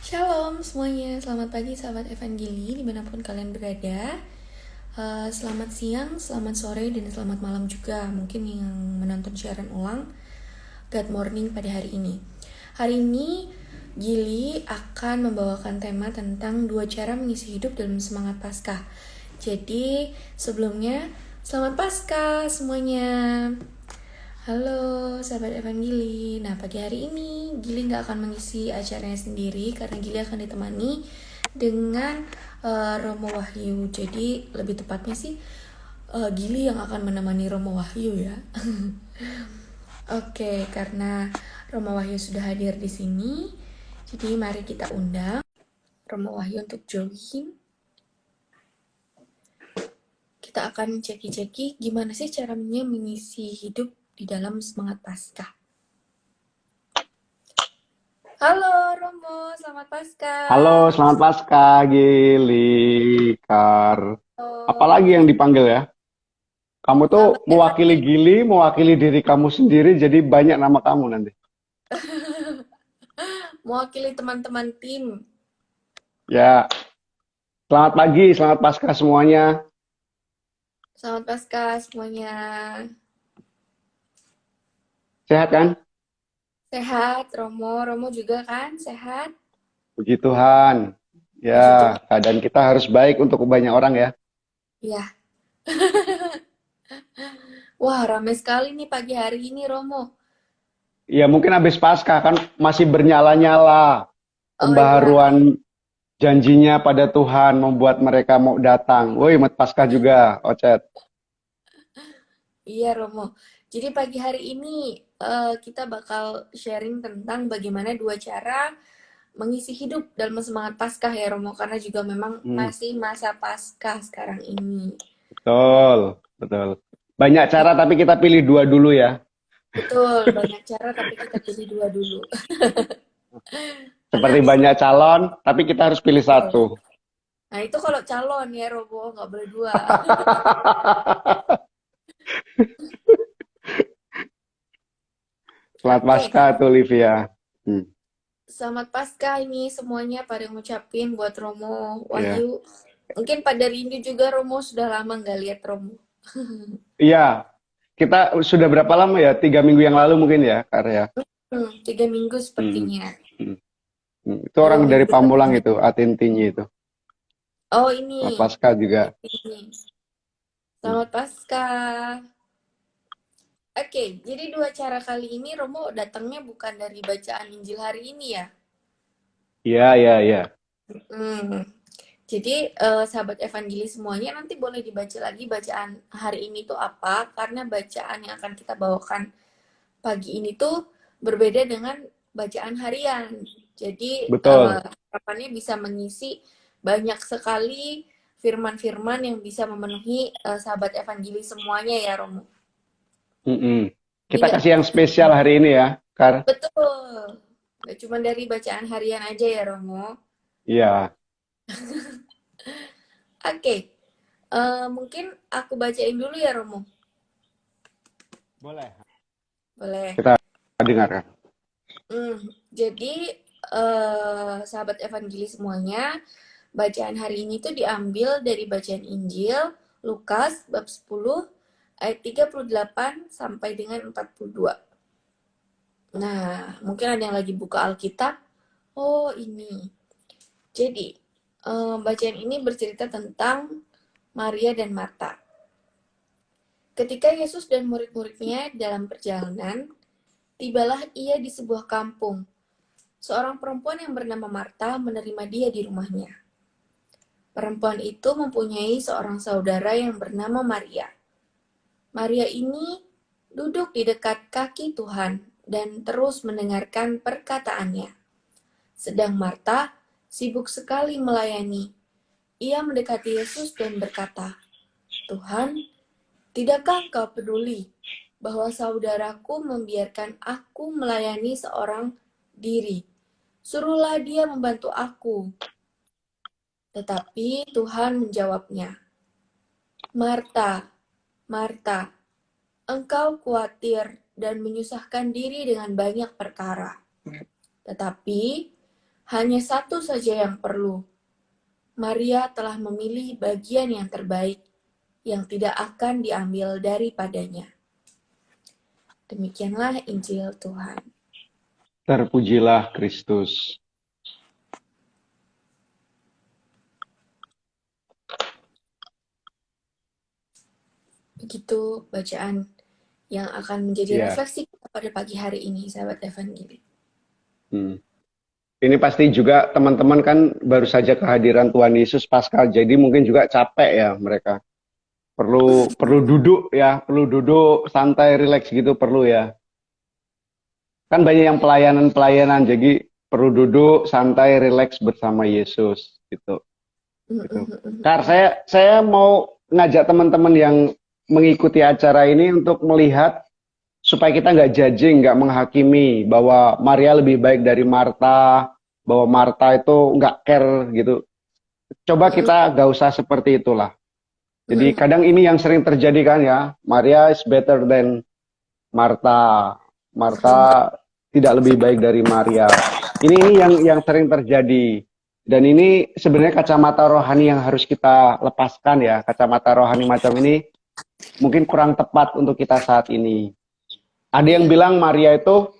Shalom semuanya, selamat pagi sahabat Evangeli dimanapun kalian berada. Selamat siang, selamat sore, dan selamat malam juga mungkin yang menonton siaran ulang. Good morning pada hari ini. Hari ini Gili akan membawakan tema tentang 2 cara mengisi hidup dalam semangat Paskah. Jadi sebelumnya selamat Paskah semuanya. Halo sahabat Evangeli. Nah, pagi hari ini Gili nggak akan mengisi acaranya sendiri karena Gili akan ditemani dengan Romo Wahyu. Jadi lebih tepatnya sih Gili yang akan menemani Romo Wahyu ya. Oke, karena Romo Wahyu sudah hadir di sini, jadi mari kita undang Romo Wahyu untuk join. Kita akan ceki-ceki gimana sih caranya mengisi hidup di dalam semangat Paskah. Halo Romo, selamat Paskah. Halo, selamat Paskah, Gili, Kar. Halo, Apalagi yang dipanggil ya? Kamu tuh sahabat mewakili Evangeli. Gili, mewakili diri kamu sendiri, jadi banyak nama kamu nanti. Mewakili teman-teman tim. Ya, selamat pagi, selamat Paskah semuanya. Selamat Paskah semuanya. Sehat kan? Sehat, Romo. Romo juga kan sehat? Puji Tuhan. Ya, Puji Tuhan. keadaan kita harus baik untuk banyak orang ya. Ya. Wah, ramai sekali nih pagi hari ini, Romo. Ya, mungkin habis Paskah kan masih bernyala-nyala. Oh iya, Pembaharuan janjinya pada Tuhan membuat mereka mau datang. Woi, Mat Paskah juga, Ocet. iya Romo. Jadi pagi hari ini kita bakal sharing tentang bagaimana 2 cara mengisi hidup dalam semangat Paskah ya Romo. Karena juga memang Hmm. masih masa Paskah sekarang ini. Betul, betul. Banyak cara tapi kita pilih dua dulu ya. Betul, banyak cara tapi kita pilih 2 dulu. Seperti banyak calon tapi kita harus pilih Betul. satu. Nah, itu kalau calon ya, Robo, nggak boleh 2. Selamat Oke, Paskah tuh Olivia. Hmm, selamat Paskah ini semuanya pada ngucapin buat Romo, ya. Wahyu. Mungkin pada rindu juga Romo sudah lama nggak lihat Romo. Iya, kita sudah berapa lama ya? 3 minggu yang lalu mungkin ya, Karya. 3 minggu Hmm, sepertinya. hmm, Itu dua orang dari minggu Pamulang lebih. itu, Atintinya itu. Oh Selamat ini, Paskah juga. ini. Hmm. Selamat Paskah. Oke, jadi 2 cara kali ini Romo datangnya bukan dari bacaan Injil hari ini ya. Iya, iya, iya. Hmm. Jadi sahabat evangelis semuanya nanti boleh dibaca lagi bacaan hari ini tuh apa karena bacaan yang akan kita bawakan pagi ini tuh berbeda dengan bacaan harian. Jadi Betul. harapannya bisa mengisi banyak sekali firman-firman yang bisa memenuhi sahabat evangelis semuanya ya Romo. Mm-mm. Jadi Kita nggak kasih yang spesial hari ini ya, Kar. betul, nggak cuma dari bacaan harian aja ya Romo. Iya, Oke, mungkin aku bacain dulu ya Romo. boleh. Boleh. Kita dengarkan. Hmm, jadi sahabat evangelis semuanya, bacaan hari ini tuh diambil dari bacaan Injil Lukas bab 10 ayat 38 sampai dengan 42. Nah, mungkin ada yang lagi buka Alkitab. Oh, ini. Jadi, bacaan ini bercerita tentang Maria dan Marta. Ketika Yesus dan murid-muridnya dalam perjalanan, tibalah ia di sebuah kampung. Seorang perempuan yang bernama Marta menerima dia di rumahnya. Perempuan itu mempunyai seorang saudara yang bernama Maria. Maria ini duduk di dekat kaki Tuhan dan terus mendengarkan perkataannya. Sedang Marta sibuk sekali melayani. Ia mendekati Yesus dan berkata, "Tuhan, tidakkah Engkau peduli bahwa saudaraku membiarkan aku melayani seorang diri? Suruhlah dia membantu aku." Tetapi Tuhan menjawabnya, "Marta, Marta, engkau khawatir dan menyusahkan diri dengan banyak perkara. Tetapi Hanya satu saja yang perlu. Maria telah memilih bagian yang terbaik, yang tidak akan diambil daripadanya. Demikianlah Injil Tuhan. Terpujilah Kristus. Begitu bacaan yang akan menjadi Ya. refleksi kita pada pagi hari ini, sahabat Evangeli. Ini pasti juga teman-teman kan baru saja kehadiran Tuhan Yesus Paskah, jadi mungkin juga capek ya mereka. Perlu duduk ya, perlu duduk santai, rileks gitu perlu ya. Kan banyak yang pelayanan-pelayanan, jadi perlu duduk santai, rileks bersama Yesus gitu. Gitu. Karena saya mau ngajak teman-teman yang mengikuti acara ini untuk melihat supaya kita nggak judging, nggak menghakimi bahwa Maria lebih baik dari Marta, bahwa Marta itu nggak care gitu. Coba kita nggak usah seperti itulah. Jadi kadang ini yang sering terjadi kan ya, Maria is better than Marta, Marta tidak lebih baik dari Maria. Ini yang sering terjadi. Dan ini sebenarnya kacamata rohani yang harus kita lepaskan ya. Kacamata rohani macam ini mungkin kurang tepat untuk kita saat ini. Ada yang bilang Maria itu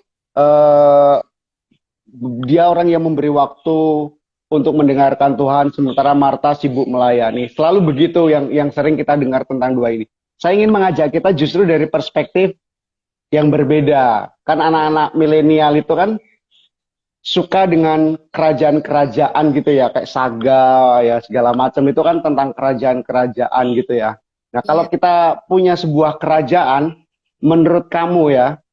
dia orang yang memberi waktu untuk mendengarkan Tuhan, sementara Marta sibuk melayani. Selalu begitu yang sering kita dengar tentang dua ini. Saya ingin mengajak kita justru dari perspektif yang berbeda. Kan anak-anak milenial itu kan suka dengan kerajaan-kerajaan gitu ya, kayak saga ya segala macam itu kan tentang kerajaan-kerajaan gitu ya. Nah, kalau kita punya sebuah kerajaan, menurut kamu ya,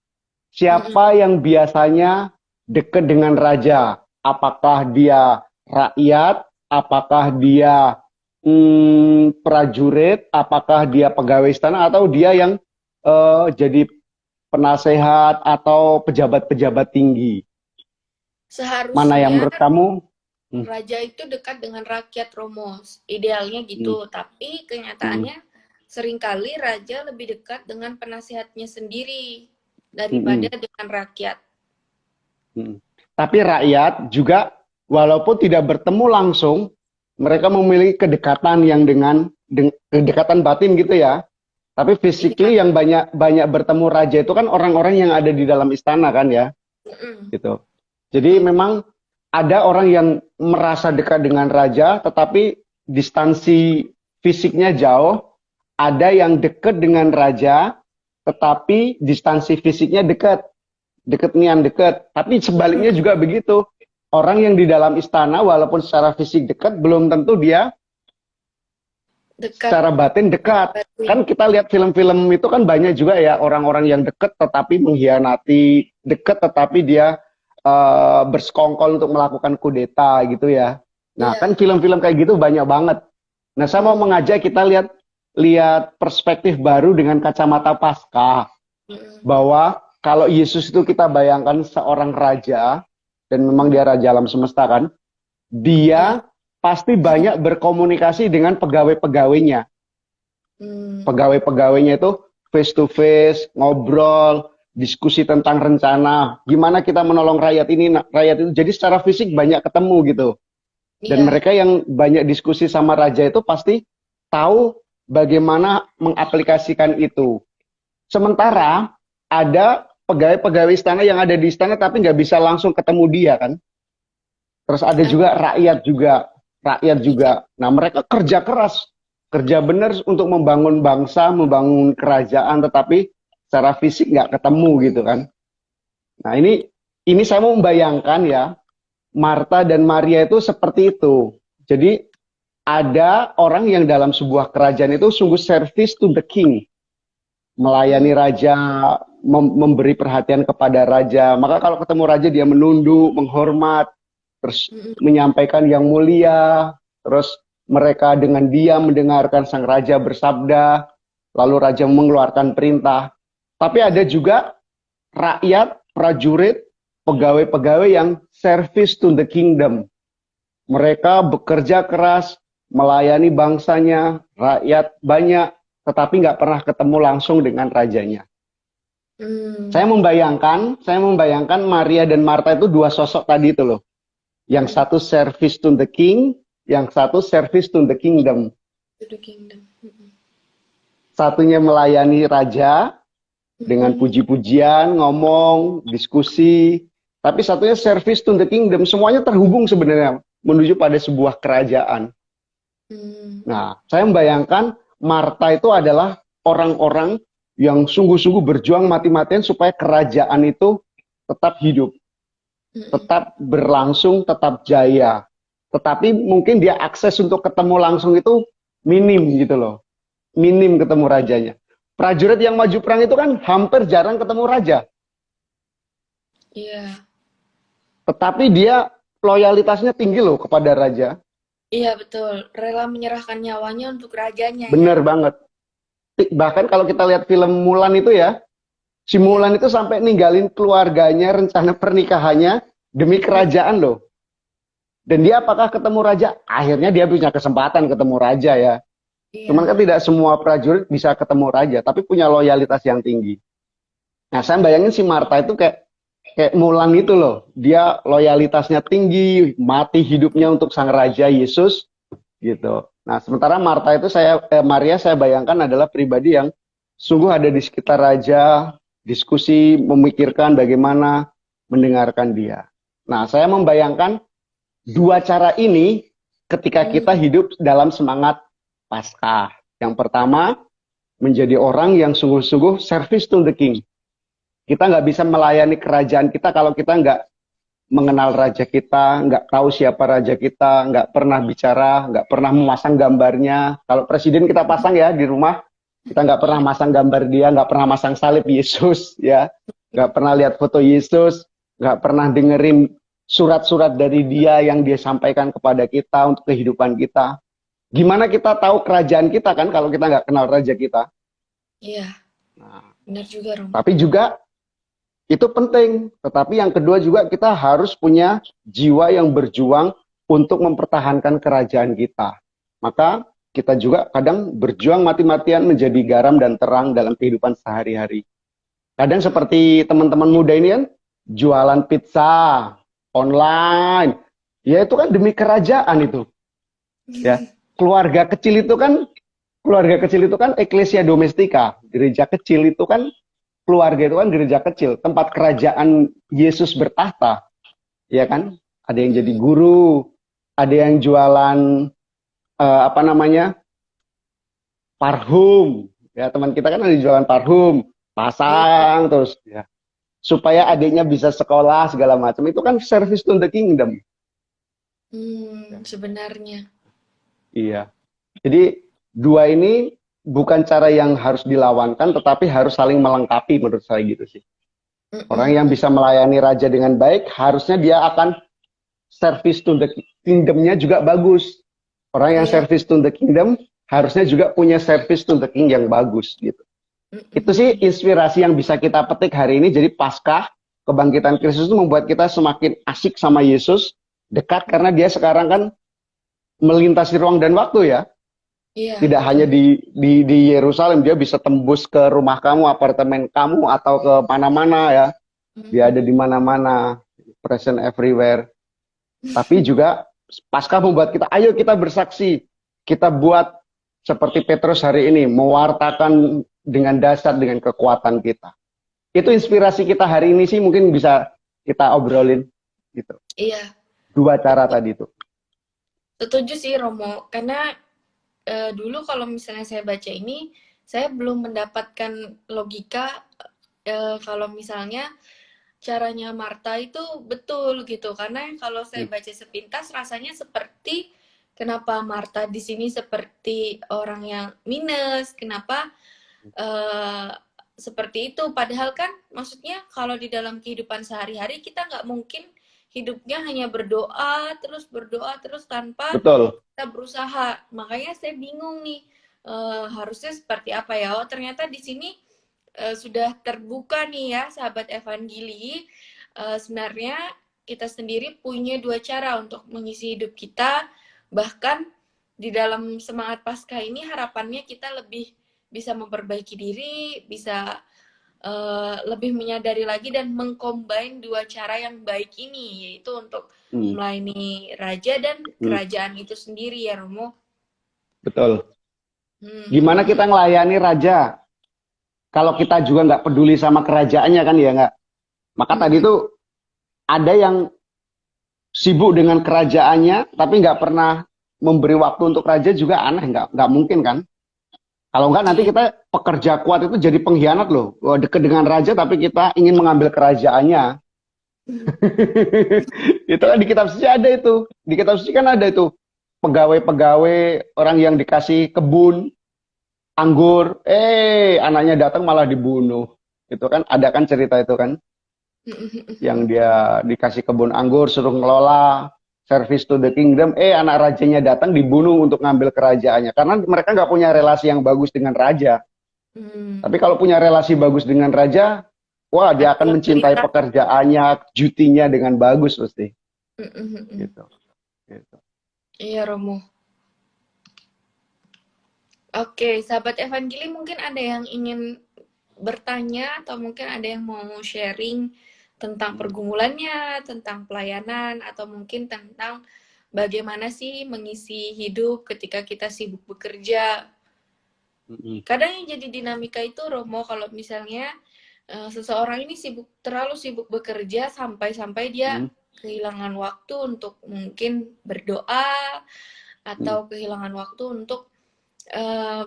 siapa yang biasanya dekat dengan raja? Apakah dia rakyat? Apakah dia prajurit? Apakah dia pegawai istana? Atau dia yang jadi penasehat atau pejabat-pejabat tinggi? Mana yang Seharusnya menurut kamu? raja itu dekat dengan rakyat Romo, idealnya gitu. Tapi kenyataannya seringkali raja lebih dekat dengan penasihatnya sendiri daripada dengan rakyat. Tapi rakyat juga walaupun tidak bertemu langsung, mereka memiliki kedekatan yang dengan kedekatan batin gitu ya. Tapi physically yang banyak bertemu raja itu kan orang-orang yang ada di dalam istana kan ya. Gitu. Jadi memang ada orang yang merasa dekat dengan raja tetapi distansi fisiknya jauh. Ada yang dekat dengan raja tetapi distansi fisiknya dekat. Deket nian deket. Tapi sebaliknya juga begitu. Orang yang di dalam istana walaupun secara fisik dekat belum tentu dia Dekat. Secara batin dekat. Kan kita lihat film-film itu kan banyak juga ya orang-orang yang dekat tetapi mengkhianati, dekat tetapi dia bersekongkol untuk melakukan kudeta gitu ya. Nah, kan film-film kayak gitu banyak banget. Nah, saya mau mengajak kita lihat perspektif baru dengan kacamata Paskah. Bahwa kalau Yesus itu kita bayangkan seorang raja, dan memang dia raja alam semesta kan, dia pasti banyak berkomunikasi dengan pegawai-pegawainya. Pegawai-pegawainya itu face to face, ngobrol, diskusi tentang rencana, gimana kita menolong rakyat ini, rakyat itu. Jadi secara fisik banyak ketemu gitu. Dan mereka yang banyak diskusi sama raja itu pasti tahu bagaimana mengaplikasikan itu. Sementara ada pegawai-pegawai istana yang ada di istana tapi nggak bisa langsung ketemu dia kan. Terus ada juga rakyat juga. Nah, mereka kerja keras, kerja benar untuk membangun bangsa, membangun kerajaan, tetapi secara fisik nggak ketemu gitu kan. Nah, ini saya mau membayangkan ya, Marta dan Maria itu seperti itu. Jadi ada orang yang dalam sebuah kerajaan itu sungguh service to the king, melayani raja, memberi perhatian kepada raja. Maka kalau ketemu raja dia menunduk, menghormat, terus menyampaikan yang mulia, terus mereka dengan diam mendengarkan sang raja bersabda, lalu raja mengeluarkan perintah. Tapi ada juga rakyat, prajurit, pegawai-pegawai yang service to the kingdom. Mereka bekerja keras, melayani bangsanya, rakyat banyak, tetapi nggak pernah ketemu langsung dengan rajanya. Saya membayangkan Maria dan Marta itu dua sosok tadi itu loh. Yang satu service to the king, yang satu service to the kingdom. To the kingdom. Satunya melayani raja dengan puji-pujian, ngomong, diskusi. Tapi satunya service to the kingdom. Semuanya terhubung sebenarnya menuju pada sebuah kerajaan. Nah, saya membayangkan Marta itu adalah orang-orang yang sungguh-sungguh berjuang mati-matian supaya kerajaan itu tetap hidup, tetap berlangsung, tetap jaya. Tetapi mungkin dia akses untuk ketemu langsung itu minim gitu loh. Minim ketemu rajanya. Prajurit yang maju perang itu kan hampir jarang ketemu raja. Iya. Tetapi dia loyalitasnya tinggi loh kepada raja. Iya betul, rela menyerahkan nyawanya untuk rajanya ya. Bener banget. Bahkan kalau kita lihat film Mulan itu ya, si Mulan itu sampai ninggalin keluarganya, rencana pernikahannya demi kerajaan loh. Dan dia apakah ketemu raja? Akhirnya dia punya kesempatan ketemu raja ya. Iya. Cuman kan tidak semua prajurit bisa ketemu raja, tapi punya loyalitas yang tinggi. Nah, saya bayangin si Marta itu kayak Mulan itu loh. Dia loyalitasnya tinggi, mati hidupnya untuk sang raja Yesus gitu. Nah, sementara Marta itu Maria saya bayangkan adalah pribadi yang sungguh ada di sekitar raja, diskusi, memikirkan bagaimana mendengarkan dia. Nah, saya membayangkan dua cara ini ketika kita hidup dalam semangat Paskah. Yang pertama, menjadi orang yang sungguh-sungguh service to the king. Kita nggak bisa melayani kerajaan kita kalau kita nggak mengenal raja kita, nggak tahu siapa raja kita, nggak pernah bicara, nggak pernah memasang gambarnya. Kalau presiden kita pasang ya di rumah, kita nggak pernah masang gambar dia, nggak pernah masang salib Yesus, ya, nggak pernah lihat foto Yesus, nggak pernah dengerin surat-surat dari dia yang dia sampaikan kepada kita untuk kehidupan kita. Gimana kita tahu kerajaan kita kan kalau kita nggak kenal raja kita? Iya, benar juga Rom. Tapi juga itu penting. Tetapi yang kedua juga kita harus punya jiwa yang berjuang untuk mempertahankan kerajaan kita. Maka kita juga kadang berjuang mati-matian menjadi garam dan terang dalam kehidupan sehari-hari. Kadang seperti teman-teman muda ini kan, jualan pizza online. Ya itu kan demi kerajaan itu. Ya, keluarga kecil itu kan eklesia domestika, gereja kecil itu kan keluarga itu kan gereja kecil, tempat kerajaan Yesus bertahta, ya kan? Ada yang jadi guru, ada yang jualan parfum, ya teman kita kan ada jualan parfum, pasang terus, ya, supaya adiknya bisa sekolah segala macam. Itu kan service to the kingdom. Sebenarnya. Iya. Jadi dua ini bukan cara yang harus dilawankan, tetapi harus saling melengkapi menurut saya gitu sih. Orang yang bisa melayani raja dengan baik, harusnya dia akan service to the kingdom-nya juga bagus. Orang yang service to the kingdom, harusnya juga punya service to the king yang bagus gitu. Itu sih inspirasi yang bisa kita petik hari ini. Jadi Paskah, kebangkitan Kristus itu membuat kita semakin asik sama Yesus, dekat karena dia sekarang kan melintasi ruang dan waktu ya. Iya, Tidak hanya di Yerusalem, dia bisa tembus ke rumah kamu, apartemen kamu, atau ke mana-mana ya. Dia ada di mana-mana, present everywhere. Tapi juga Paskah membuat kita, ayo kita bersaksi. Kita buat seperti Petrus hari ini, mewartakan dengan dasar, dengan kekuatan kita. Itu inspirasi kita hari ini sih, mungkin bisa kita obrolin gitu. Iya. Dua cara tadi itu. Setuju sih Romo, karena dulu kalau misalnya saya baca ini, saya belum mendapatkan logika kalau misalnya caranya Marta itu betul gitu. Karena kalau saya baca sepintas rasanya seperti kenapa Marta di sini seperti orang yang minus, kenapa seperti itu. Padahal kan maksudnya kalau di dalam kehidupan sehari-hari kita nggak mungkin hidupnya hanya berdoa terus tanpa kita berusaha. Makanya saya bingung nih harusnya seperti apa ya. Oh ternyata di sini sudah terbuka nih ya sahabat Evangeli. Sebenarnya kita sendiri punya dua cara untuk mengisi hidup kita. Bahkan di dalam semangat Paskah ini harapannya kita lebih bisa memperbaiki diri, bisa lebih menyadari lagi dan mengcombine dua cara yang baik ini, yaitu untuk Hmm, melayani raja dan hmm, kerajaan itu sendiri ya Romo. betul. Hmm, Gimana hmm, kita hmm. ngelayani raja kalau kita juga nggak peduli sama kerajaannya kan ya nggak? Maka Hmm, tadi hmm, tuh ada yang sibuk dengan kerajaannya tapi nggak pernah memberi waktu untuk raja juga aneh, nggak mungkin kan? Kalau nggak nanti iya. kita pekerja kuat itu jadi pengkhianat loh. Wah, deket dengan raja tapi kita ingin mengambil kerajaannya. Itu kan di kitab suci ada itu. Di kitab suci kan ada itu pegawai-pegawai orang yang dikasih kebun anggur, anaknya datang malah dibunuh. Itu kan ada kan cerita itu kan, yang dia dikasih kebun anggur suruh ngelola service to the kingdom, anak rajanya datang dibunuh untuk ngambil kerajaannya karena mereka nggak punya relasi yang bagus dengan raja. Hmm. Tapi kalau punya relasi bagus dengan raja, wah dia Ada akan mencintai kualitas. pekerjaannya, jutinya dengan bagus pasti. Hmm, hmm, hmm. Gitu. Gitu. Iya Romo. Oke, sahabat Evangeli mungkin ada yang ingin bertanya atau mungkin ada yang mau sharing tentang pergumulannya, tentang pelayanan, atau mungkin tentang bagaimana sih mengisi hidup ketika kita sibuk bekerja. Mm-mm. Kadang yang jadi dinamika itu Romo kalau misalnya seseorang ini terlalu sibuk bekerja sampai-sampai dia Mm-mm. kehilangan waktu untuk mungkin berdoa atau Mm-mm. kehilangan waktu untuk eh,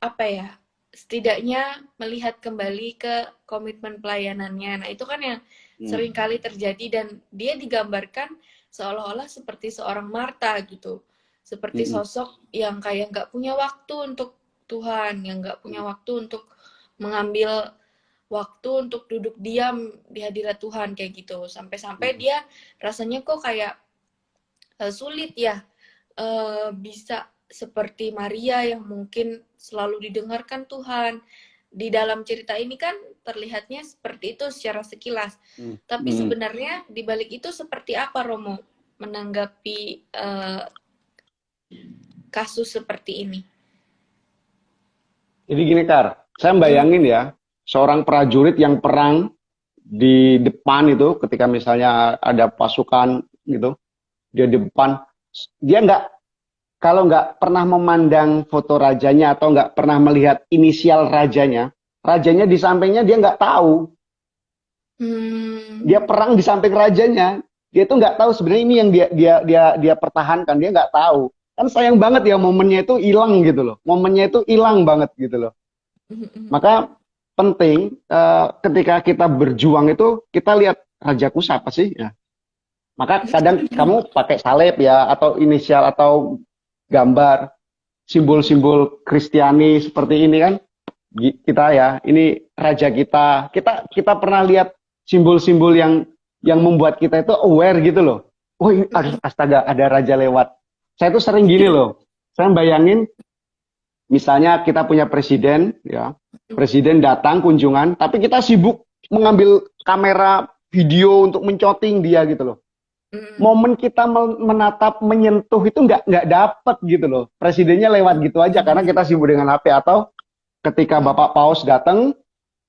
apa ya, setidaknya melihat kembali ke komitmen pelayanannya. Nah, itu kan yang Mm-mm. sering kali terjadi dan dia digambarkan seolah-olah seperti seorang Marta gitu. Seperti Mm-mm. sosok yang kayak nggak punya waktu untuk Tuhan, yang nggak punya waktu untuk mengambil waktu untuk duduk diam di hadirat Tuhan kayak gitu. Sampai-sampai Mm-mm. dia rasanya kok kayak sulit ya bisa seperti Maria yang mungkin selalu didengarkan Tuhan. Di dalam cerita ini kan terlihatnya seperti itu secara sekilas. Tapi Mm-mm. sebenarnya di balik itu seperti apa Romo menanggapi kasus seperti ini? Jadi gini Kar, saya Hmm, bayangin ya, seorang prajurit yang perang di depan itu, ketika misalnya ada pasukan gitu, dia di depan, dia nggak, kalau nggak pernah memandang foto rajanya atau nggak pernah melihat inisial rajanya di sampingnya dia nggak tahu, hmm, dia perang di samping rajanya, dia itu nggak tahu sebenarnya ini yang dia pertahankan, dia nggak tahu. Kan sayang banget ya momennya itu hilang gitu loh, momennya itu hilang banget gitu loh. Maka penting ketika kita berjuang itu kita lihat rajaku siapa sih ya. Maka kadang kamu pakai salib ya atau inisial atau gambar simbol-simbol Kristiani seperti ini kan kita ya ini raja kita. Kita pernah lihat simbol-simbol yang membuat kita itu aware gitu loh. Oh, astaga ada raja lewat. Saya tuh sering gini loh. Saya bayangin misalnya kita punya presiden, ya, presiden datang kunjungan, tapi kita sibuk mengambil kamera video untuk mencoting dia gitu loh. Momen kita menatap, menyentuh itu nggak dapet gitu loh. Presidennya lewat gitu aja karena kita sibuk dengan HP atau ketika Bapak Paus datang,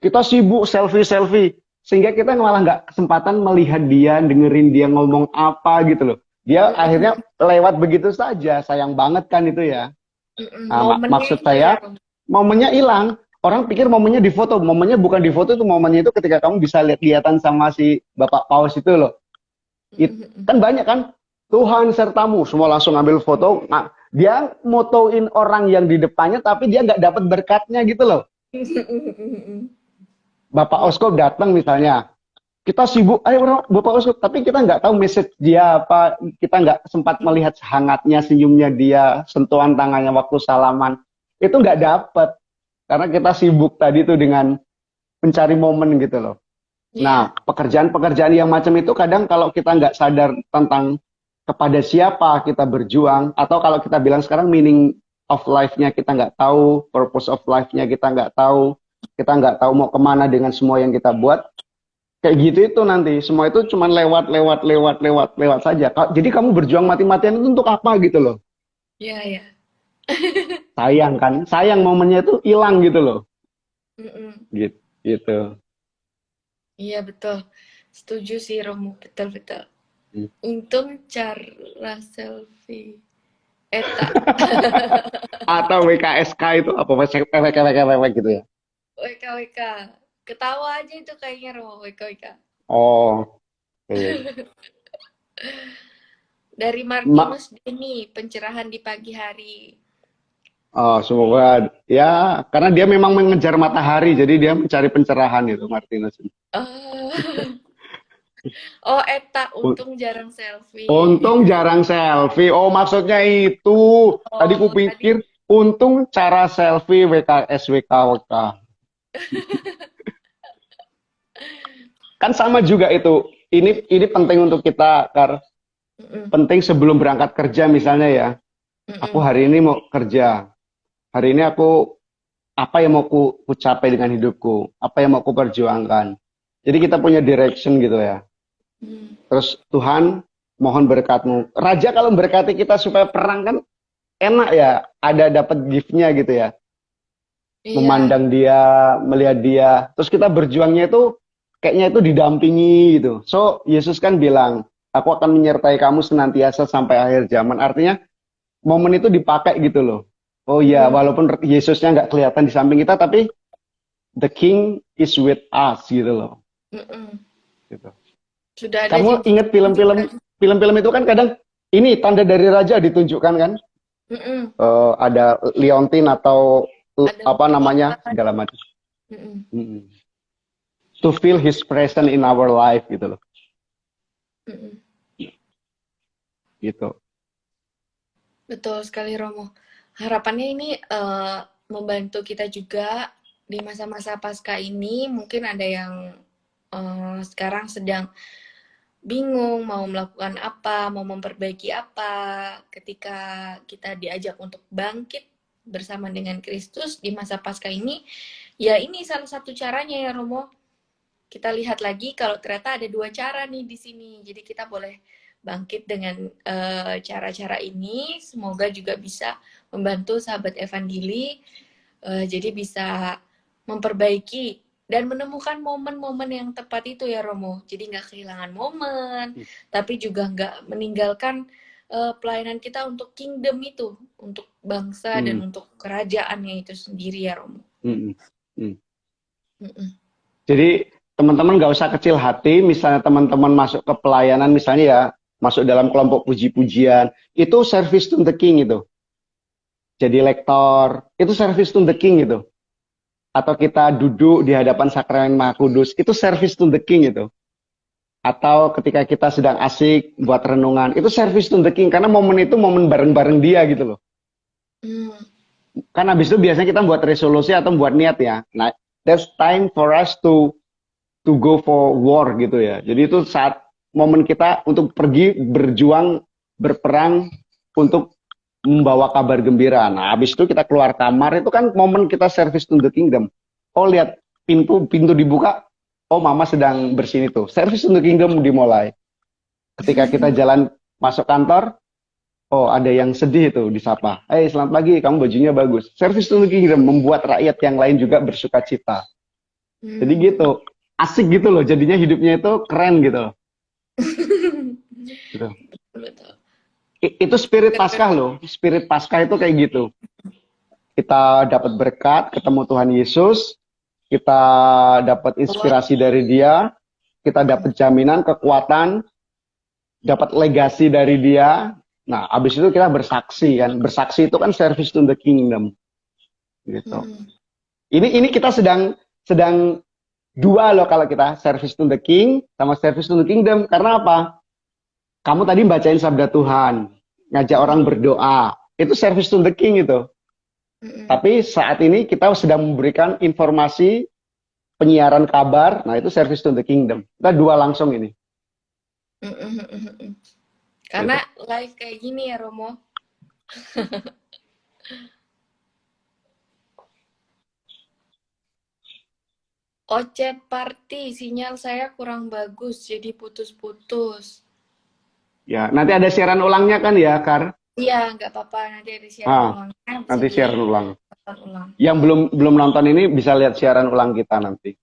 kita sibuk selfie-selfie sehingga kita malah nggak kesempatan melihat dia, dengerin dia ngomong apa gitu loh. Dia akhirnya lewat begitu saja, sayang banget kan itu ya. Nah, momennya maksud itu ya saya Romo. momennya hilang. Orang pikir momennya di foto, momennya bukan di foto itu momennya itu ketika kamu bisa lihat-lihatan sama si Bapak Paus itu loh. Kan banyak kan Tuhan sertamu, semua langsung ambil foto. Nah, dia motoin orang yang di depannya, tapi dia nggak dapat berkatnya gitu loh. Bapak Iya. Oskop datang misalnya, kita sibuk, ayo orang Bapak Oskop, tapi kita nggak tahu message dia apa, kita nggak sempat melihat hangatnya senyumnya dia, sentuhan tangannya waktu salaman, itu nggak dapat karena kita sibuk tadi tuh dengan mencari momen gitu loh. Iya. Nah, pekerjaan-pekerjaan yang macam itu kadang kalau kita nggak sadar tentang kepada siapa kita berjuang, atau kalau kita bilang sekarang meaning of life-nya kita nggak tahu, purpose of life-nya kita nggak tahu mau kemana dengan semua yang kita buat, kayak gitu itu nanti, semua itu cuma lewat saja. Jadi kamu berjuang mati-matian itu untuk apa gitu loh. Iya, iya. Sayang kan, sayang momennya itu hilang gitu loh. Mm-mm. Gitu. gitu. Iya betul. Setuju sih Romo, betul-betul. Hmm. Untung cara selfie. Eta, Atau WKSK itu apa WKWKWK gitu ya. WKWK. Ketawa aja itu kayaknya Romo, WKWK. Oh, iya. Dari Ma- Martinus Denny, pencerahan di pagi hari. oh, semoga ya karena dia memang mengejar matahari, jadi dia mencari pencerahan itu Martinez. Eh, oh, Eta, untung jarang selfie. Untung jarang selfie. Oh, maksudnya itu. Tadi ku Oh, tadi. pikir untung cara selfie WKS WKWK. Kan sama juga itu. Ini penting untuk kita, Kar. Mm-mm, Penting sebelum berangkat kerja misalnya ya. Aku mm-mm, hari ini mau kerja. Hari ini aku apa yang mau ku capai dengan hidupku? Apa yang mau ku perjuangkan? Jadi kita punya direction gitu ya. mm. Terus Tuhan mohon berkatmu. Raja kalau berkati kita supaya perang kan enak ya. Ada dapat gift-nya gitu ya. Iya. Memandang dia, melihat dia. Terus kita berjuangnya itu kayaknya itu didampingi gitu. So, Yesus kan bilang, aku akan menyertai kamu senantiasa sampai akhir zaman. Artinya momen itu dipakai gitu loh. Oh iya, Mm, walaupun Yesusnya nggak kelihatan di samping kita, tapi the King is with us gitu loh. mm-mm. Gitu. Sudah ada Kamu ingat janji-janji film-film kan? film-film itu kan kadang ini tanda dari raja ditunjukkan kan? Mm-mm. Ada Leontin atau Ada apa namanya lupa. segala macam. Mm-mm, Mm-mm. To feel His presence in our life gitu loh, mm-mm. gitu. Betul sekali Romo. Harapannya ini membantu kita juga di masa-masa pasca ini. Mungkin ada yang sekarang sedang bingung mau melakukan apa, mau memperbaiki apa, ketika kita diajak untuk bangkit bersama dengan Kristus di masa Paskah ini, ya ini salah satu caranya ya Romo. Kita lihat lagi kalau ternyata ada dua cara nih di sini. Jadi kita boleh bangkit dengan cara-cara ini. Semoga juga bisa membantu sahabat Evangeli. Jadi bisa memperbaiki dan menemukan momen-momen yang tepat itu ya Romo. Jadi nggak kehilangan momen, tapi juga nggak meninggalkan pelayanan kita untuk kingdom itu, untuk bangsa dan Hmm. untuk kerajaannya itu sendiri ya Romo. Hmm. Hmm. Mm-mm. Jadi teman-teman nggak usah kecil hati, misalnya teman-teman masuk ke pelayanan, misalnya ya, masuk dalam kelompok puji-pujian, itu service to the king itu. Jadi lektor, itu service to the king itu. Atau kita duduk di hadapan sakramen Maha Kudus, itu service to the king itu. Atau ketika kita sedang asik buat renungan, itu service to the king, karena momen itu momen bareng-bareng dia gitu loh. Mm. Kan habis itu biasanya kita buat resolusi atau buat niat ya. Nah, that's time for us to go for war gitu ya. Jadi itu saat momen kita untuk pergi berjuang, berperang untuk membawa kabar gembira. Nah, habis itu kita keluar kamar itu kan momen kita service to the kingdom. Oh, lihat pintu pintu dibuka. Oh, mama sedang bersihin itu. Service to the kingdom dimulai. Ketika kita jalan masuk kantor, oh ada yang sedih itu disapa. Selamat pagi, kamu bajunya bagus. Service to the kingdom membuat rakyat yang lain juga bersuka cita. Jadi Mm. gitu, asik gitu loh. Jadinya hidupnya itu keren gitu loh. Gitu. Betul. Itu spirit Keren. Paskah loh. Spirit Paskah itu kayak gitu. Kita dapat berkat, ketemu Tuhan Yesus, kita dapat inspirasi dari Dia, kita dapat jaminan, kekuatan, dapat legasi dari Dia. Nah, habis itu kita bersaksi kan. Bersaksi itu kan service to the kingdom. Gitu. Mm. Ini kita sedang sedang dua loh kalau kita service to the king sama service to the kingdom. Karena apa? Kamu tadi bacain sabda Tuhan, ngajak orang Mm. berdoa. Itu service to the king itu. Mm. Tapi saat ini kita sedang memberikan informasi penyiaran kabar. Nah, itu service to the kingdom. Kita dua langsung ini. Mm. Mm. Mm. Mm. Gitu. Karena live kayak gini ya Romo. Ocet party, sinyal saya kurang bagus, jadi putus-putus. Ya, nanti ada siaran ulangnya kan ya, Kar? Iya, nggak apa-apa. Nanti ada siaran Ah, ulangnya, bisa nanti siaran ulang. ditonton ulang. Yang belum belum nonton ini bisa lihat siaran ulang kita nanti.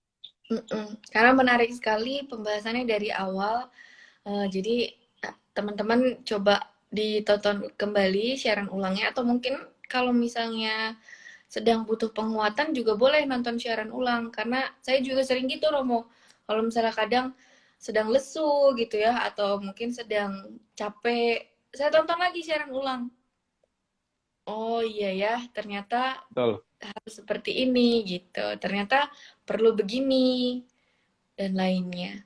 Karena menarik sekali pembahasannya dari awal. Jadi teman-teman coba ditonton kembali siaran ulangnya, atau mungkin kalau misalnya sedang butuh penguatan juga boleh nonton siaran ulang, karena saya juga sering gitu Romo, kalau misalnya kadang sedang lesu gitu ya, atau mungkin sedang capek, saya tonton lagi siaran ulang. Oh iya ya, ternyata Betul. harus seperti ini gitu, ternyata perlu begini dan lainnya.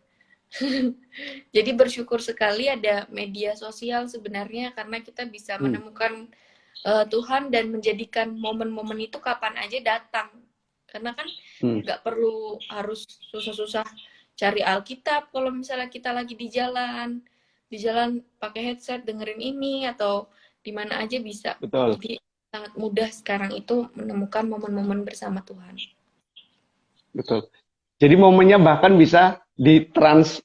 Jadi bersyukur sekali ada media sosial sebenarnya, karena kita bisa Hmm. menemukan Tuhan dan menjadikan momen-momen itu kapan aja datang. Karena kan Hmm. nggak perlu harus susah-susah cari Alkitab kalau misalnya kita lagi di jalan pakai headset dengerin ini, atau di mana aja bisa. Betul. Jadi sangat mudah sekarang itu menemukan momen-momen bersama Tuhan. Betul. Jadi momennya bahkan bisa di trans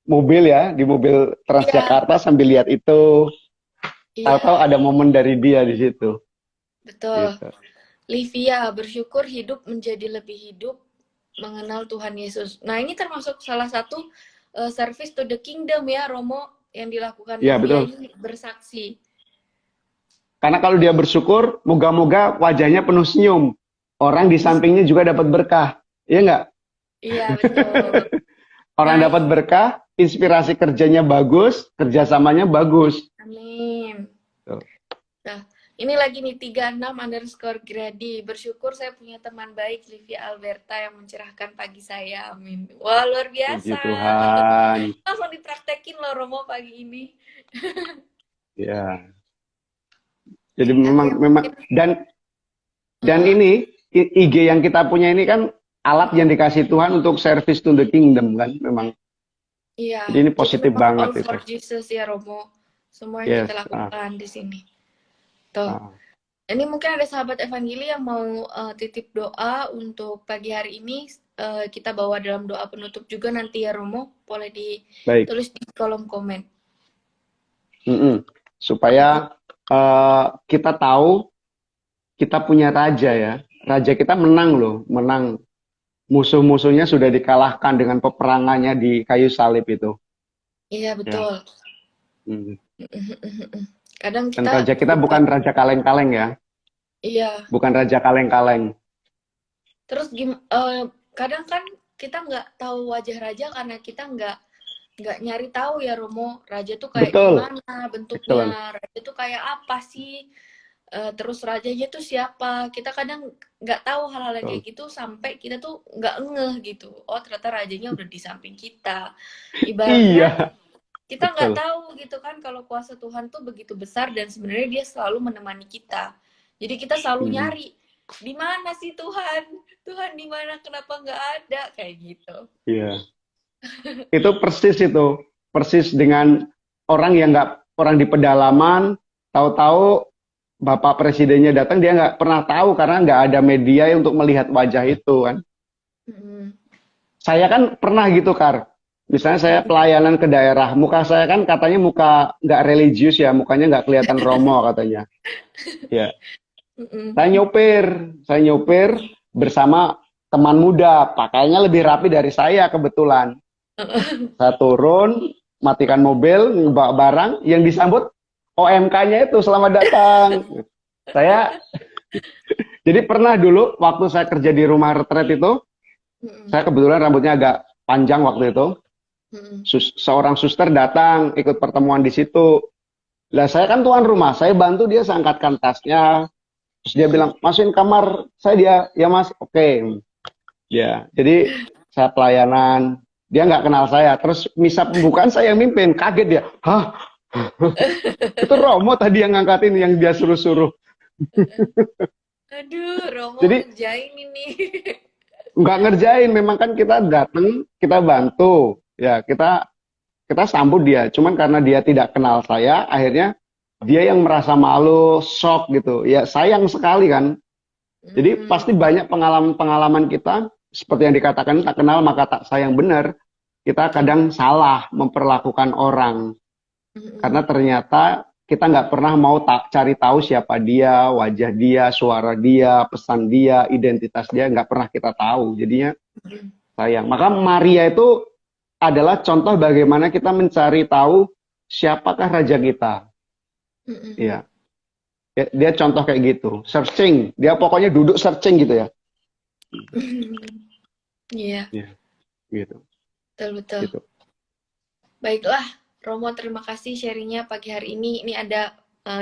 mobil ya, di mobil Iya, Transjakarta sambil lihat itu. Tahu-tahu iya, ada momen dari dia di situ. betul. Gitu. Livia, bersyukur hidup menjadi lebih hidup mengenal Tuhan Yesus. Nah, ini termasuk salah satu service to the kingdom ya, Romo, yang dilakukan Ya, Livia betul. ini bersaksi. Karena kalau dia bersyukur, moga-moga wajahnya penuh senyum. Orang di sampingnya juga dapat berkah. Iya nggak? Iya, betul. Orang Nah, dapat berkah, inspirasi kerjanya bagus, kerjasamanya bagus. amin. Tuh. Nah, ini lagi nih 36_Grady. Bersyukur saya punya teman baik Livia Alberta yang mencerahkan pagi saya. Amin. Wah, luar Puji biasa. Tuhan. Langsung dipraktekin loh Romo pagi ini. Ya. Jadi Ada memang yang memang mungkin dan uh, ini IG yang kita punya ini kan alat yang dikasih Tuhan untuk service to the kingdom kan memang. iya, Jadi ini jadi positif memang banget all for itu. Jesus ya Romo. Semua yang kita Yes. lakukan di sini. Tuh. Ah. Ini mungkin ada sahabat Evangeli yang mau titip doa untuk pagi hari ini. Kita bawa dalam doa penutup juga nanti ya Romo. Boleh Baik. ditulis di kolom komen. Mm-mm. Mm-mm. Supaya kita tahu kita punya raja ya. Raja kita menang loh, menang. Musuh-musuhnya sudah dikalahkan dengan peperangannya di kayu salib itu. Iya Ya. betul. Mm. Kadang Dan kita raja kita juga, bukan raja kaleng-kaleng ya, iya. bukan raja kaleng-kaleng. Terus kadang kan kita nggak tahu wajah raja karena kita nggak nyari tahu ya Romo, raja tuh kayak Betul, gimana bentuknya, excellent. raja tuh kayak apa sih. Terus rajanya tuh siapa, kita kadang nggak tahu hal-hal yang kayak Betul. gitu sampai kita tuh nggak ngeh gitu, oh ternyata rajanya udah di samping kita. Ibaratnya Iya, kita nggak betul. tahu gitu kan kalau kuasa Tuhan tuh begitu besar dan sebenarnya dia selalu menemani kita, jadi kita selalu Mm. nyari di mana sih Tuhan, Tuhan di mana, kenapa nggak ada, kayak gitu. Iya. Itu persis dengan orang yang nggak orang di pedalaman, tahu-tahu Bapak Presidennya datang dia nggak pernah tahu karena nggak ada media untuk melihat wajah itu kan. Mm-mm. Saya kan pernah gitu, Kar. Misalnya saya Mm-mm. pelayanan ke daerah, muka saya kan katanya muka nggak religius ya, mukanya nggak kelihatan romo katanya. Ya, Mm-mm. saya nyopir bersama teman muda, pakainya lebih rapi dari saya kebetulan. Saya turun, matikan mobil, bawa barang, yang disambut OMK-nya itu selamat datang. Saya jadi pernah dulu waktu saya kerja di rumah retret itu, Mm-mm. saya kebetulan rambutnya agak panjang waktu itu. Mm-mm. Seorang suster datang ikut pertemuan di situ. Lah saya kan tuan rumah, saya bantu dia, saya angkatkan tasnya. Terus dia Mm-mm. bilang, masukin kamar saya. Dia, ya mas, oke. Ya, jadi saya pelayanan. Dia nggak kenal saya. Terus misa pembukaan saya yang mimpin. Kaget dia. Hah? Itu Romo tadi yang ngangkatin yang dia suruh-suruh. Aduh, Romo Jadi ngerjain ini. nggak ngerjain. Memang kan kita datang, kita bantu. Ya, kita kita sambut dia. Cuman karena dia tidak kenal saya, akhirnya dia yang merasa malu, shock gitu. Ya sayang sekali kan. Jadi pasti banyak pengalaman-pengalaman kita seperti yang dikatakan tak kenal maka tak sayang, benar. Kita kadang salah memperlakukan orang karena ternyata kita nggak pernah mau cari tahu siapa dia, wajah dia, suara dia, pesan dia, identitas dia nggak pernah kita tahu. Jadinya sayang. Maka Maria itu adalah contoh bagaimana kita mencari tahu siapakah raja kita. Mm-mm. Ya, dia contoh kayak gitu, searching. Dia pokoknya duduk searching gitu ya. Iya, Ya, gitu, betul-betul. gitu. Baiklah, Romo, terima kasih sharingnya pagi hari ini. Ini ada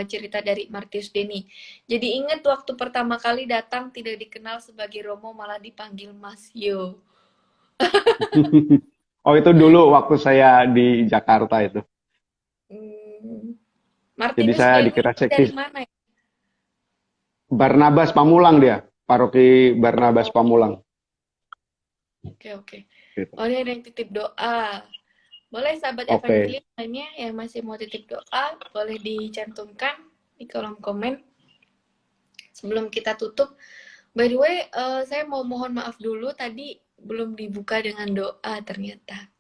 cerita dari Martius Denny. Jadi ingat waktu pertama kali datang tidak dikenal sebagai Romo, malah dipanggil Mas Yo. Oh, itu dulu waktu saya di Jakarta itu. Hmm. Jadi Martinus saya Denny dikira dari seksis. mana ya? Barnabas Pamulang dia, paroki Barnabas Oh, Pamulang. oke, oke. Gitu. Oh, ini ada yang titip doa. Boleh sahabat Oke. Evangelis lainnya yang masih mau titip doa, boleh dicantumkan di kolom komen sebelum kita tutup. By the way, saya mau mohon maaf dulu tadi belum dibuka dengan doa ternyata.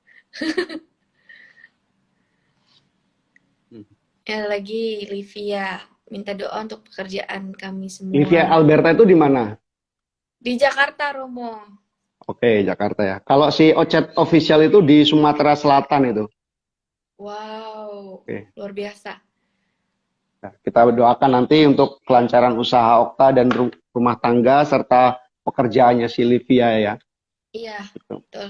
Ya lagi Livia minta doa untuk pekerjaan kami Livia semua. Alberta itu di mana? Di Jakarta, Romo. Oke, Jakarta ya. Kalau si Ocet official itu di Sumatera Selatan itu. Wow, Oke. luar biasa. Nah, kita doakan nanti untuk kelancaran usaha Okta dan rumah tangga serta pekerjaannya si Livia ya. Iya, Gitu. betul.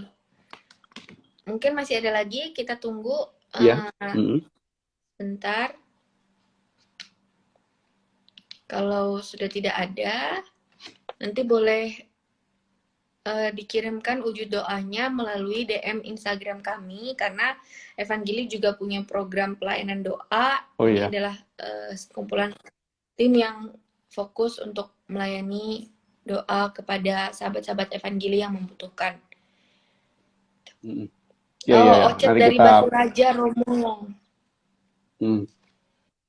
Mungkin masih ada lagi, kita tunggu Iya. uh, Mm-mm. bentar. Kalau sudah tidak ada, nanti boleh dikirimkan wujud doanya melalui DM Instagram kami karena Evangeli juga punya program pelayanan doa. Oh Ini iya. adalah sekumpulan tim yang fokus untuk melayani doa kepada sahabat-sahabat Evangeli yang membutuhkan. Mm-mm. Iya, iya, Oh, ya. Ocet Nanti dari kita, Batu Raja, Romo.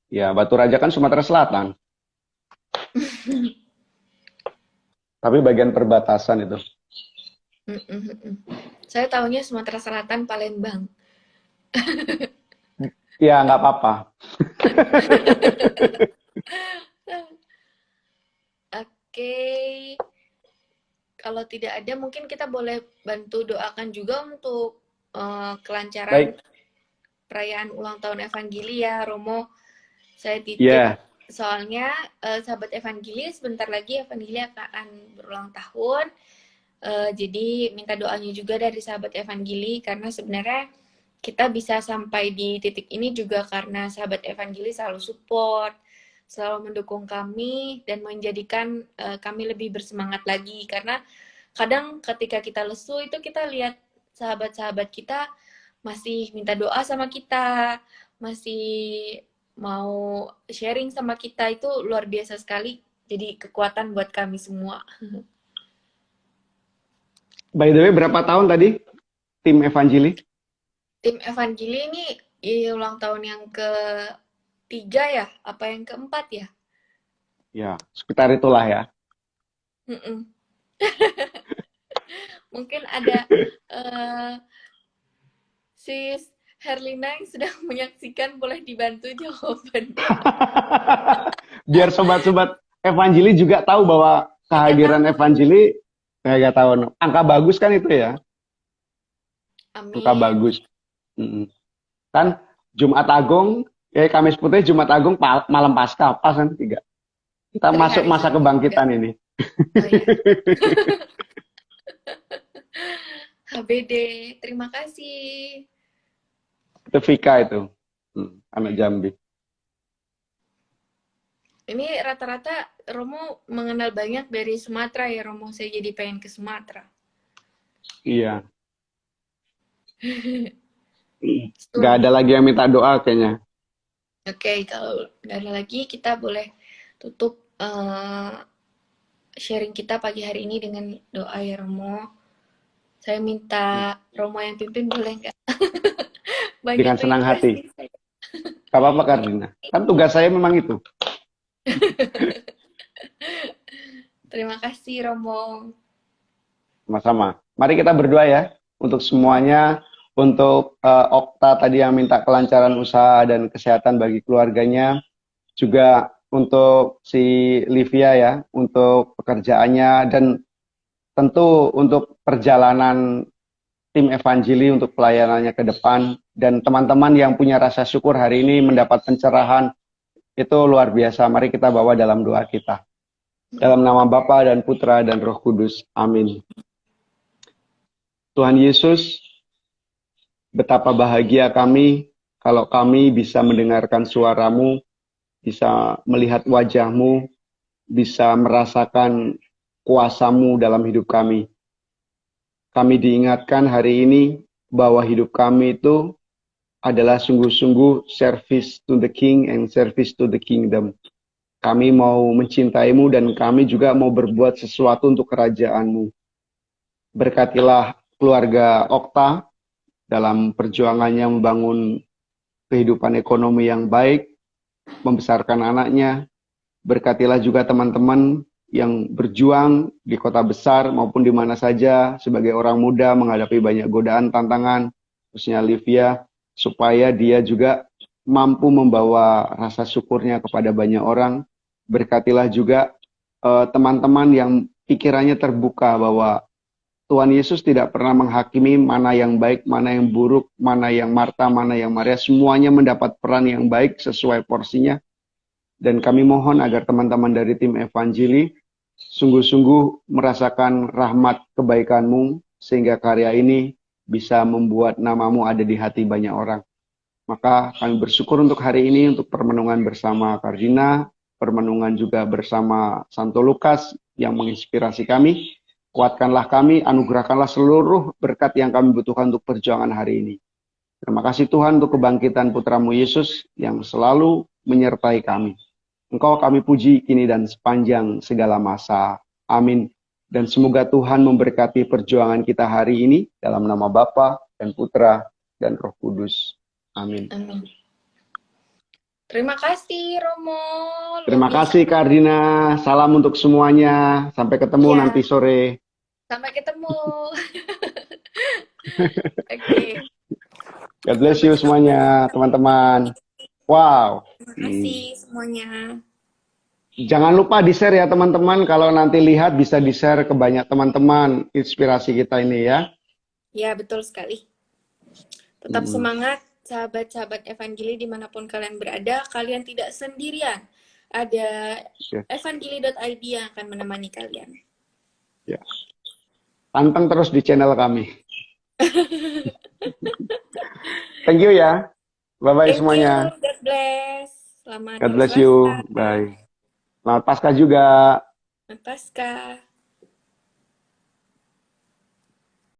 ya, Batu Raja kan Sumatera Selatan, tapi bagian perbatasan itu. Saya tahunya Sumatera Selatan, Palembang. Ya, nggak apa-apa. Oke, kalau tidak ada mungkin kita boleh bantu doakan juga untuk kelancaran Baik, perayaan ulang tahun Evangeli ya, Romo. Saya titip ya. soalnya sahabat Evangeli sebentar lagi Evangeli akan berulang tahun. Jadi minta doanya juga dari sahabat Evangeli karena sebenarnya kita bisa sampai di titik ini juga karena sahabat Evangeli selalu support, selalu mendukung kami dan menjadikan kami lebih bersemangat lagi karena kadang ketika kita lesu itu kita lihat sahabat-sahabat kita masih minta doa sama kita, masih mau sharing sama kita itu luar biasa sekali. Jadi kekuatan buat kami semua. By the way, berapa tahun tadi tim Evangeli? Tim Evangeli ini ulang tahun yang ketiga ya? Apa yang keempat ya? Ya, sekitar itulah ya. Mm-mm. Mungkin ada uh, Sis Herlina yang sedang menyaksikan, boleh dibantu jawabannya. Biar sobat-sobat Evangeli juga tahu bahwa 3 kehadiran tahun. Evangeli, kayak tahun angka bagus kan itu ya, angka Amin. bagus. Mm-mm. Kan Jumat Agung, Kamis Putih, Jumat Agung, malam Paskah, pas kan tiga. Kita masuk Hari masa Sabtu juga. kebangkitan ini. Oh ya. HBD. Terima kasih. Itu Vika itu, anak Jambi. Ini rata-rata Romo mengenal banyak dari Sumatera ya, Romo. Saya jadi pengen ke Sumatera. Iya, nggak Soon. ada lagi yang minta doa kayaknya. Oke, kalau nggak ada lagi, kita boleh tutup sharing kita pagi hari ini dengan doa ya, Romo. Saya minta Romo yang pimpin, boleh nggak? Banyak Dengan senang request hati. nih saya. Gak apa-apa Kardina. Kan tugas saya memang itu. Terima kasih, Romo. Sama-sama. Mari kita berdoa ya untuk semuanya, untuk Okta tadi yang minta kelancaran usaha dan kesehatan bagi keluarganya, juga untuk si Livia ya, untuk pekerjaannya dan tentu untuk perjalanan tim Evangeli untuk pelayanannya ke depan, dan teman-teman yang punya rasa syukur hari ini mendapat pencerahan, itu luar biasa. Mari kita bawa dalam doa kita. Dalam nama Bapa dan Putra dan Roh Kudus. Amin. Tuhan Yesus, betapa bahagia kami kalau kami bisa mendengarkan suara-Mu, bisa melihat wajah-Mu, bisa merasakan kuasa-Mu dalam hidup kami. Kami diingatkan hari ini bahwa hidup kami itu adalah sungguh-sungguh service to the King and service to the kingdom. Kami mau mencintai-Mu dan kami juga mau berbuat sesuatu untuk kerajaan-Mu. Berkatilah keluarga Okta dalam perjuangannya membangun kehidupan ekonomi yang baik, membesarkan anaknya. Berkatilah juga teman-teman yang berjuang di kota besar maupun di mana saja sebagai orang muda menghadapi banyak godaan, tantangan, khususnya Livia, supaya dia juga mampu membawa rasa syukurnya kepada banyak orang. Berkatilah juga teman-teman yang pikirannya terbuka bahwa Tuhan Yesus tidak pernah menghakimi mana yang baik, mana yang buruk, mana yang Marta, mana yang Maria. Semuanya mendapat peran yang baik sesuai porsinya. Dan kami mohon agar teman-teman dari tim Evangeli sungguh-sungguh merasakan rahmat kebaikan-Mu, sehingga karya ini bisa membuat nama-Mu ada di hati banyak orang. Maka kami bersyukur untuk hari ini, untuk permenungan bersama Kardina, permenungan juga bersama Santo Lukas yang menginspirasi kami. Kuatkanlah kami, anugerahkanlah seluruh berkat yang kami butuhkan untuk perjuangan hari ini. Terima kasih Tuhan untuk kebangkitan Putra-Mu Yesus yang selalu menyertai kami. Engkau kami puji kini dan sepanjang segala masa. Amin. Dan semoga Tuhan memberkati perjuangan kita hari ini dalam nama Bapa dan Putra dan Roh Kudus. Amin. Amin. Terima kasih Romo. Terima kasih Kardina. Salam untuk semuanya. Sampai ketemu Ya. nanti sore. Sampai ketemu. Oke. God bless you semuanya, teman-teman. Wow. Terima kasih semuanya. Jangan lupa di-share ya teman-teman. Kalau nanti lihat bisa di-share ke banyak teman-teman inspirasi kita ini ya. Ya, betul sekali. Tetap semangat sahabat-sahabat Evangeli dimanapun kalian berada. Kalian tidak sendirian. Ada evangeli.id yang akan menemani kalian. Ya. Panteng terus di channel kami. Thank you ya. Bye-bye semuanya. God bless. Selamat God bless you. Bye. Selamat Paskah juga. Selamat Paskah.